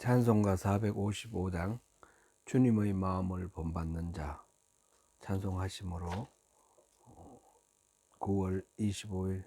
찬송가 455장 주님의 마음을 본받는 자 찬송하심으로 9월 25일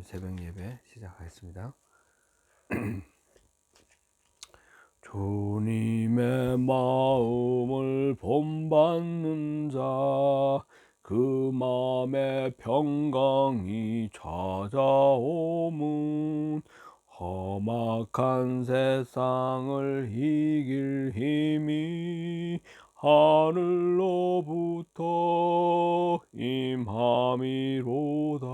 새벽 예배 시작하겠습니다. 주님의 마음을 본받는 자 그 마음에 평강이 찾아오문 험악한 세상을 이길 힘이 하늘로부터 임함이로다.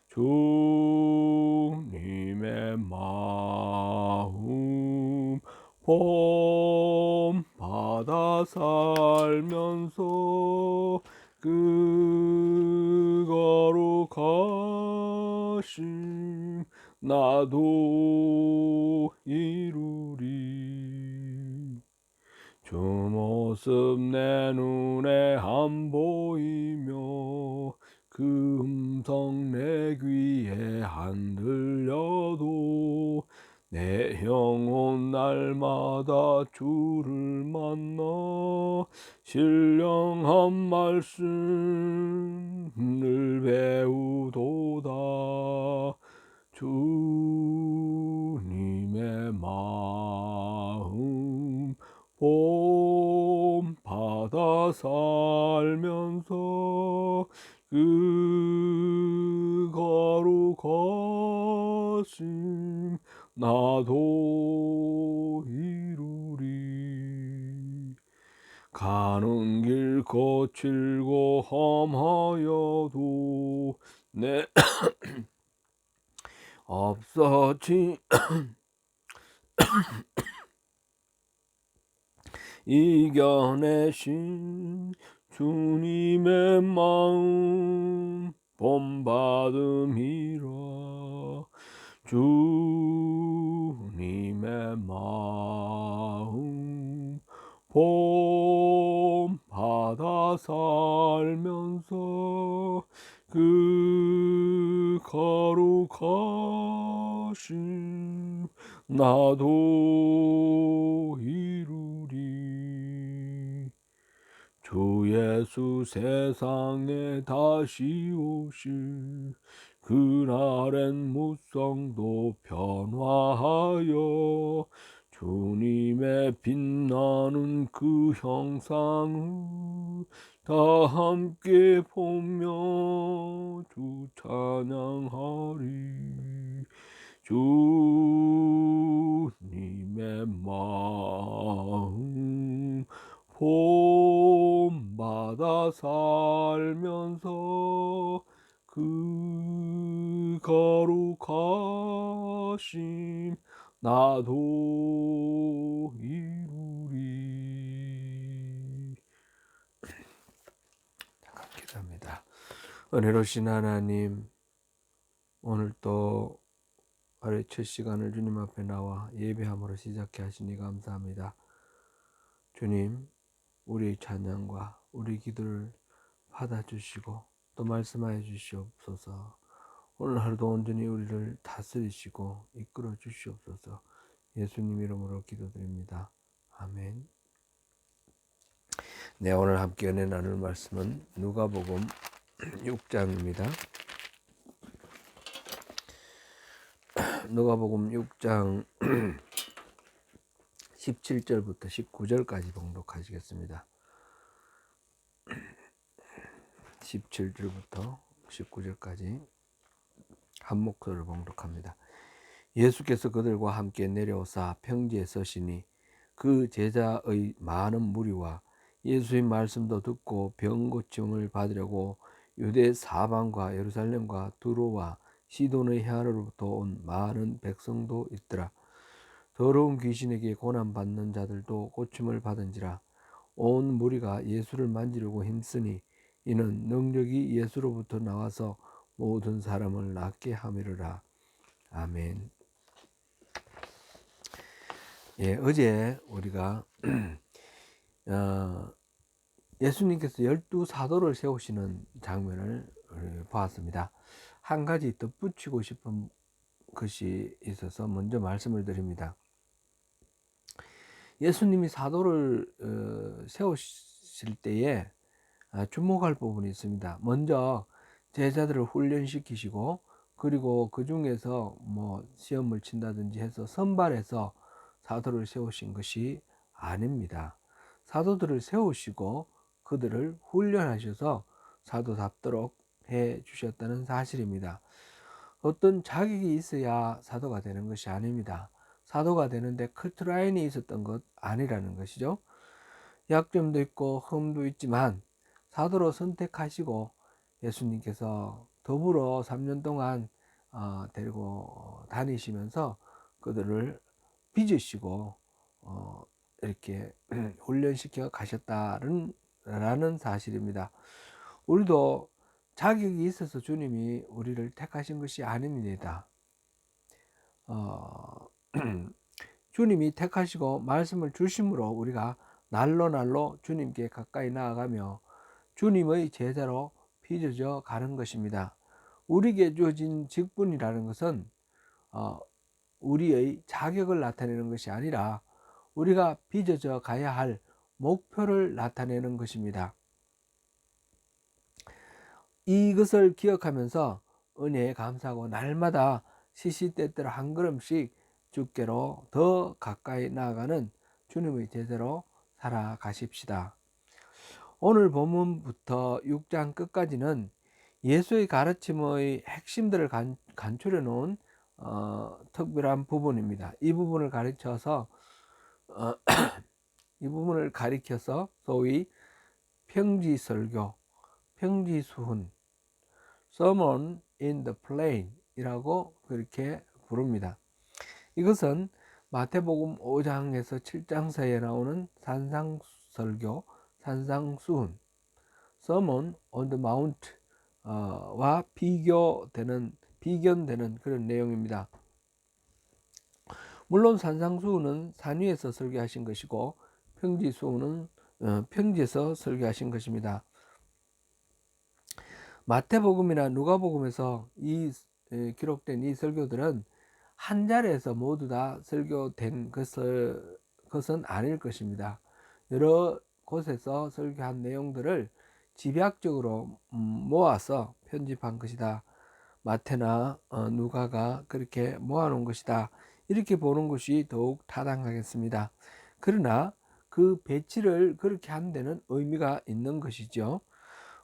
주님의 마음 본받아 살면서 그 거룩하심 나도 이루리. 주 모습 내 눈에 안 보이며 그 음성 내 귀에 안 들려도 내 영혼 날마다 주를 만나 신령한 말씀을 배우도다. 주님의 마음 본받아 살면서 그 거룩하심 나도 이루리. 가는 길 거칠고 험하여도 내 없어진 이겨내신 주님의 마음 본받음이라. 주님의 마음 본받아 살면서 그 거룩하심 나도 이루리. 주 예수 세상에 다시 오실 그날엔 무성도 변화하여 주님의 빛나는 그 형상을 다 함께 보며 주 찬양하리. 주님의 마음 본받아 살면서 그 거룩하심 나도 이루리. 잠깐 기도합니다. 은혜로우신 하나님, 오늘 또 하루의 첫 시간을 주님 앞에 나와 예배함으로 시작해 하시니 감사합니다. 주님, 우리의 찬양과 우리 기도를 받아주시고 또 말씀하여 주시옵소서. 오늘 하루도 온전히 우리를 다스리시고 이끌어 주시옵소서. 예수님 이름으로 기도드립니다. 아멘. 네, 오늘 함께 은혜 나눌 말씀은 누가복음 6장입니다. 누가복음 6장 17절부터 19절까지 봉독하시겠습니다. 17절부터 19절까지 한 목소리를 봉독합니다. 예수께서 그들과 함께 내려오사 평지에 서시니 그 제자의 많은 무리와 예수의 말씀도 듣고 병 고침을 받으려고 유대 사방과 예루살렘과 두로와 시돈의 해안으로부터 온 많은 백성도 있더라. 더러운 귀신에게 고난받는 자들도 고침을 받은지라. 온 무리가 예수를 만지려고 힘쓰니 이는 능력이 예수로부터 나와서 모든 사람을 낫게 함이로라. 아멘. 예, 어제 우리가 예수님께서 12사도를 세우시는 장면을 보았습니다. 한 가지 덧붙이고 싶은 것이 있어서 먼저 말씀을 드립니다. 예수님이 사도를 세우실 때에 주목할 부분이 있습니다. 먼저 제자들을 훈련시키시고, 그리고 그 중에서 뭐 시험을 친다든지 해서 선발해서 사도를 세우신 것이 아닙니다. 사도들을 세우시고 그들을 훈련하셔서 사도답도록 해 주셨다는 사실입니다. 어떤 자격이 있어야 사도가 되는 것이 아닙니다. 사도가 되는데 커트라인이 있었던 것 아니라는 것이죠. 약점도 있고 흠도 있지만 사도로 선택하시고 예수님께서 더불어 3년 동안 데리고 다니시면서 그들을 빚으시고 이렇게 훈련시켜 가셨다는 사실입니다. 우리도 자격이 있어서 주님이 우리를 택하신 것이 아닙니다. 주님이 택하시고 말씀을 주심으로 우리가 날로 주님께 가까이 나아가며 주님의 제자로 빚어져 가는 것입니다. 우리에게 주어진 직분이라는 것은 우리의 자격을 나타내는 것이 아니라 우리가 빚어져 가야 할 목표를 나타내는 것입니다. 이것을 기억하면서 은혜에 감사하고 날마다 시시때때로 한 걸음씩 주께로 더 가까이 나아가는 주님의 제자로 살아가십시다. 오늘 본문부터 6장 끝까지는 예수의 가르침의 핵심들을 간추려 놓은 특별한 부분입니다. 이 부분을 가리켜서 소위 평지설교, 평지수훈, Sermon in the Plain 이라고 그렇게 부릅니다. 이것은 마태복음 5장에서 7장 사이에 나오는 산상설교, 산상수훈, Sermon on the Mount 와 비견되는 그런 내용입니다. 물론 산상수훈은 산 위에서 설교하신 것이고 평지수훈은 평지에서 설교하신 것입니다. 마태복음이나 누가복음에서 기록된 이 설교들은 한 자리에서 모두 다 설교된 것은 아닐 것입니다. 여러 곳에서 설교한 내용들을 집약적으로 모아서 편집한 것이다. 마태나 누가가 그렇게 모아놓은 것이다. 이렇게 보는 것이 더욱 타당하겠습니다. 그러나 그 배치를 그렇게 한 데는 의미가 있는 것이죠.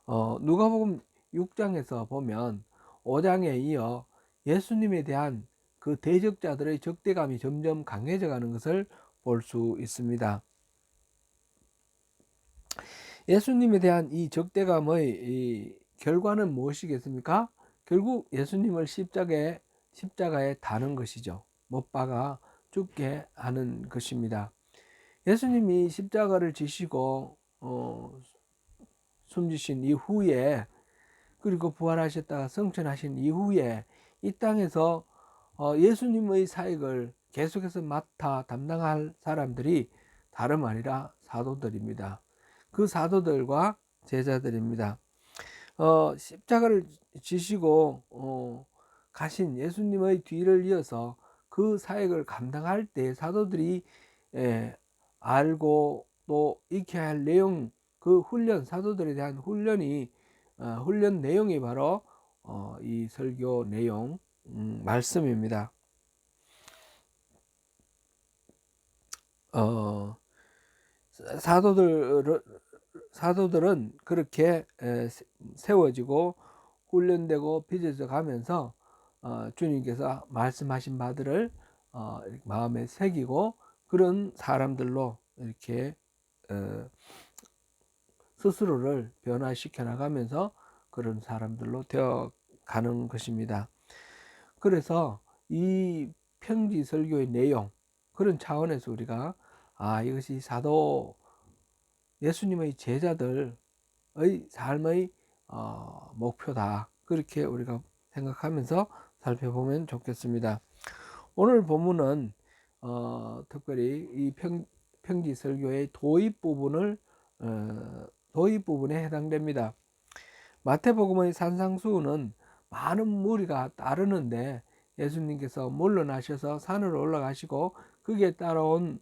누가복음 6장에서 보면 5장에 이어 예수님에 대한 그 대적자들의 적대감이 점점 강해져 가는 것을 볼 수 있습니다. 예수님에 대한 이 적대감의 이 결과는 무엇이겠습니까? 결국 예수님을 십자가에 다는 것이죠. 못 박아 죽게 하는 것입니다. 예수님이 십자가를 지시고 숨지신 이후에, 그리고 부활하셨다가 성천하신 이후에 이 땅에서 예수님의 사역을 계속해서 맡아 담당할 사람들이 다름 아니라 사도들입니다. 그 사도들과 제자들입니다. 십자가를 지시고 가신 예수님의 뒤를 이어서 그 사역을 감당할 때 사도들이 알고 또 익혀야 할 내용, 그 훈련, 사도들에 대한 훈련 내용이 바로 이 설교 내용 말씀입니다. 사도들은 그렇게 세워지고 훈련되고 빚어져 가면서 주님께서 말씀하신 바들을 마음에 새기고 그런 사람들로 이렇게 스스로를 변화시켜 나가면서 그런 사람들로 되어 가는 것입니다. 그래서 이 평지 설교의 내용, 그런 차원에서 우리가 이것이 사도 예수님의 제자들의 삶의 목표다, 그렇게 우리가 생각하면서 살펴보면 좋겠습니다. 오늘 본문은 특별히 이 평지 설교의 도입 부분에 해당됩니다. 마태복음의 산상수훈은 많은 무리가 따르는데 예수님께서 물러나셔서 산으로 올라가시고 거기에 따라온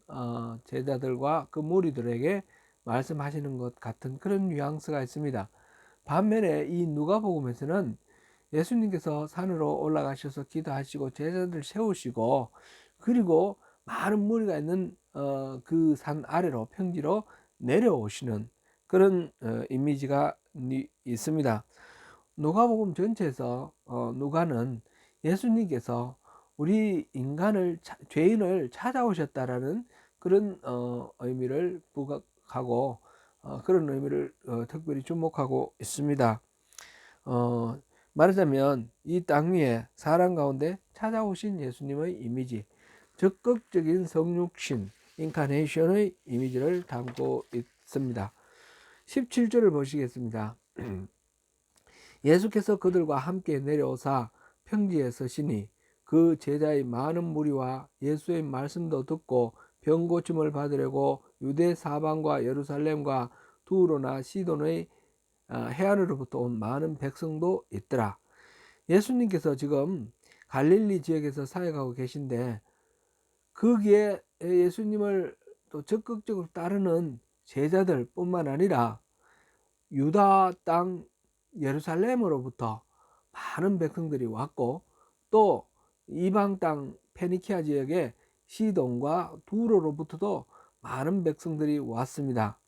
제자들과 그 무리들에게 말씀하시는 것 같은 그런 뉘앙스가 있습니다. 반면에 이 누가복음에서는 예수님께서 산으로 올라가셔서 기도하시고 제자들 세우시고, 그리고 많은 무리가 있는 그 산 아래로 평지로 내려오시는 그런 이미지가 있습니다. 누가복음 전체에서 누가는 예수님께서 우리 인간을 죄인을 찾아오셨다라는 그런 의미를 부각하고 그런 의미를 특별히 주목하고 있습니다. 말하자면 이 땅 위에 사람 가운데 찾아오신 예수님의 이미지, 적극적인 성육신 인카네이션의 이미지를 담고 있습니다. 17절을 보시겠습니다. 예수께서 그들과 함께 내려오사 평지에 서시니 그 제자의 많은 무리와 예수의 말씀도 듣고 병 고침을 받으려고 유대 사방과 예루살렘과 두로나 시돈의 해안으로부터 온 많은 백성도 있더라. 예수님께서 지금 갈릴리 지역에서 사역하고 계신데, 거기에 예수님을 또 적극적으로 따르는 제자들 뿐만 아니라 유다 땅 예루살렘으로부터 많은 백성들이 왔고, 또 이방 땅 페니키아 지역의 시돈과 두로로부터도 많은 백성들이 왔습니다.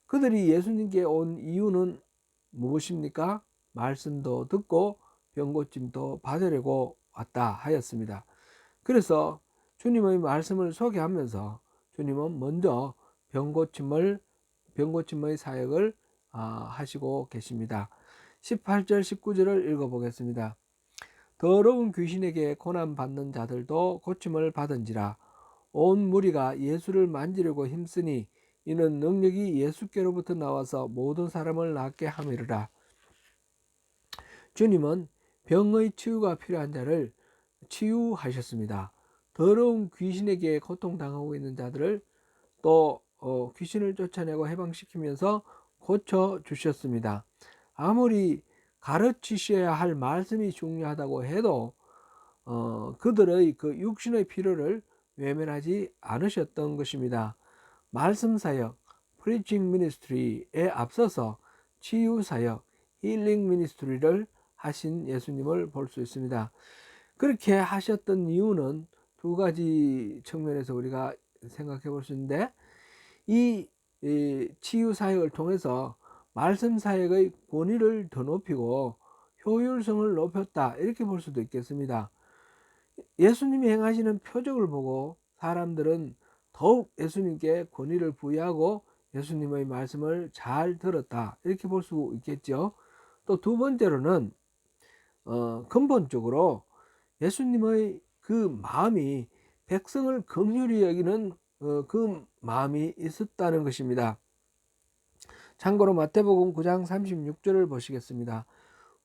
그들이 예수님께 온 이유는 무엇입니까? 말씀도 듣고 병고침도 받으려고 왔다 하였습니다. 그래서 주님의 말씀을 소개하면서 주님은 먼저 병고침의 사역을 하시고 계십니다. 18절 19절을 읽어보겠습니다. 더러운 귀신에게 고난받는 자들도 고침을 받은지라. 온 무리가 예수를 만지려고 힘쓰니 이는 능력이 예수께로부터 나와서 모든 사람을 낫게 함이르라. 주님은 병의 치유가 필요한 자를 치유하셨습니다. 더러운 귀신에게 고통당하고 있는 자들을 또 귀신을 쫓아내고 해방시키면서 고쳐주셨습니다. 아무리 가르치셔야 할 말씀이 중요하다고 해도 그들의 그 육신의 필요를 외면하지 않으셨던 것입니다. 말씀사역, 프리칭 미니스트리에 앞서서 치유사역, 힐링 미니스트리를 하신 예수님을 볼 수 있습니다. 그렇게 하셨던 이유는 두 가지 측면에서 우리가 생각해 볼 수 있는데, 이 치유사역을 통해서 말씀사역의 권위를 더 높이고 효율성을 높였다, 이렇게 볼 수도 있겠습니다. 예수님이 행하시는 표적을 보고 사람들은 더욱 예수님께 권위를 부여하고 예수님의 말씀을 잘 들었다, 이렇게 볼 수 있겠죠. 또 두 번째로는 근본적으로 예수님의 그 마음이 백성을 긍휼히 여기는 그 마음이 있었다는 것입니다. 참고로 마태복음 9장 36절을 보시겠습니다.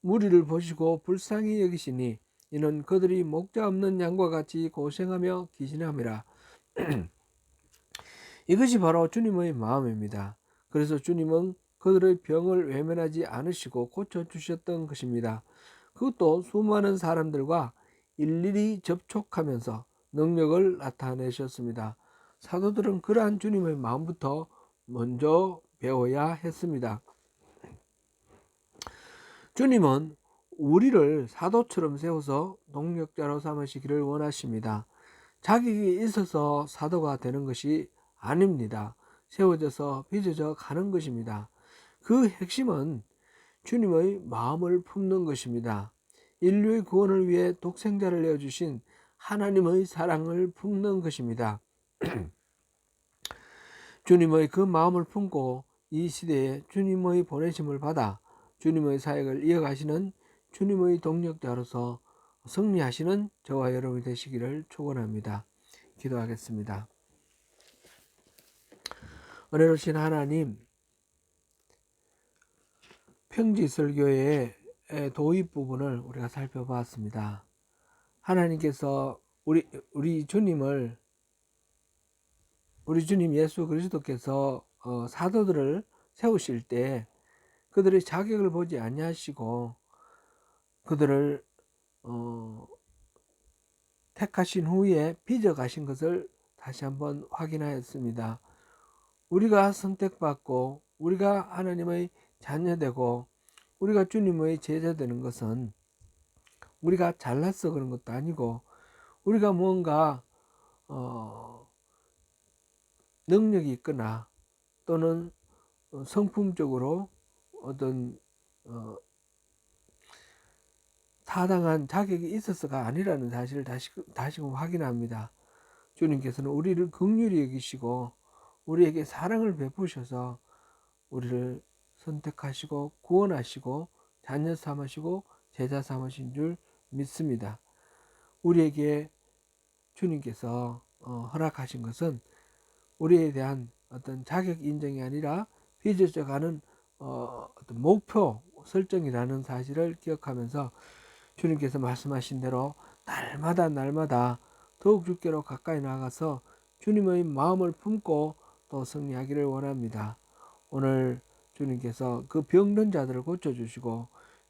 무리를 보시고 불쌍히 여기시니 이는 그들이 목자 없는 양과 같이 고생하며 기신함이라. 이것이 바로 주님의 마음입니다. 그래서 주님은 그들의 병을 외면하지 않으시고 고쳐주셨던 것입니다. 그것도 수많은 사람들과 일일이 접촉하면서 능력을 나타내셨습니다. 사도들은 그러한 주님의 마음부터 먼저 배워야 했습니다. 주님은 우리를 사도처럼 세워서 동력자로 삼으시기를 원하십니다. 자격이 있어서 사도가 되는 것이 아닙니다. 세워져서 빚어져 가는 것입니다. 그 핵심은 주님의 마음을 품는 것입니다. 인류의 구원을 위해 독생자를 내어주신 하나님의 사랑을 품는 것입니다. 주님의 그 마음을 품고 이 시대에 주님의 보내심을 받아 주님의 사역을 이어가시는 주님의 동력자로서 승리하시는 저와 여러분이 되시기를 축원합니다. 기도하겠습니다. 은혜로우신 하나님, 평지설교의 도입 부분을 우리가 살펴봤습니다. 하나님께서 우리 주님 예수 그리스도께서 사도들을 세우실 때 그들의 자격을 보지 아니하시고 그들을 택하신 후에 빚어가신 것을 다시 한번 확인하였습니다. 우리가 선택받고 우리가 하나님의 자녀되고 우리가 주님의 제자되는 것은 우리가 잘나서 그런 것도 아니고 우리가 뭔가 능력이 있거나 또는 성품적으로 어떤 타당한 자격이 있어서가 아니라는 사실을 다시금 확인합니다. 주님께서는 우리를 긍휼히 여기시고 우리에게 사랑을 베푸셔서 우리를 선택하시고 구원하시고 자녀 삼으시고 제자 삼으신 줄 믿습니다. 우리에게 주님께서 허락하신 것은 우리에 대한 어떤 자격 인정이 아니라 빚어져가는 어떤 목표 설정이라는 사실을 기억하면서 주님께서 말씀하신 대로 날마다 더욱 주께로 가까이 나가서 주님의 마음을 품고 또 승리하기를 원합니다. 오늘 주님께서 그 병든 자들을 고쳐주시고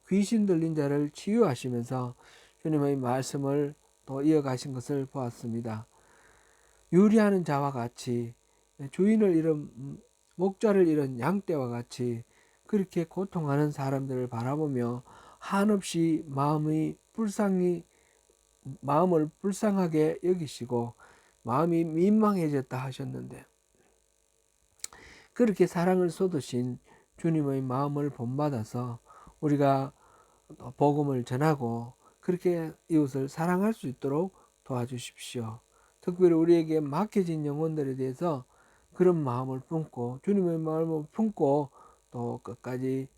귀신 들린 자를 치유하시면서 주님의 말씀을 또 이어가신 것을 보았습니다. 유리하는 자와 같이 주인을 잃은 목자를 잃은 양떼와 같이 그렇게 고통하는 사람들을 바라보며 한없이 마음을 불쌍하게 여기시고 마음이 민망해졌다 하셨는데 그렇게 사랑을 쏟으신 주님의 마음을 본받아서 우리가 복음을 전하고 그렇게 이웃을 사랑할 수 있도록 도와주십시오. 특별히 우리에게 막혀진 영혼들에 대해서 그런 마음을 품고 주님의 마음을 품고 또 끝까지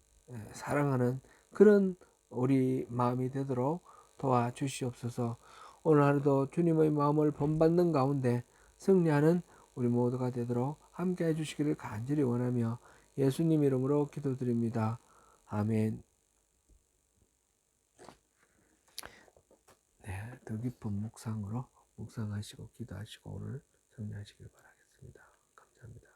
사랑하는 그런 우리 마음이 되도록 도와주시옵소서. 오늘 하루도 주님의 마음을 본받는 가운데 승리하는 우리 모두가 되도록 함께 해주시기를 간절히 원하며 예수님 이름으로 기도드립니다. 아멘. 네, 더 깊은 묵상으로 묵상하시고 기도하시고 오늘 승리하시길 바라겠습니다. 감사합니다.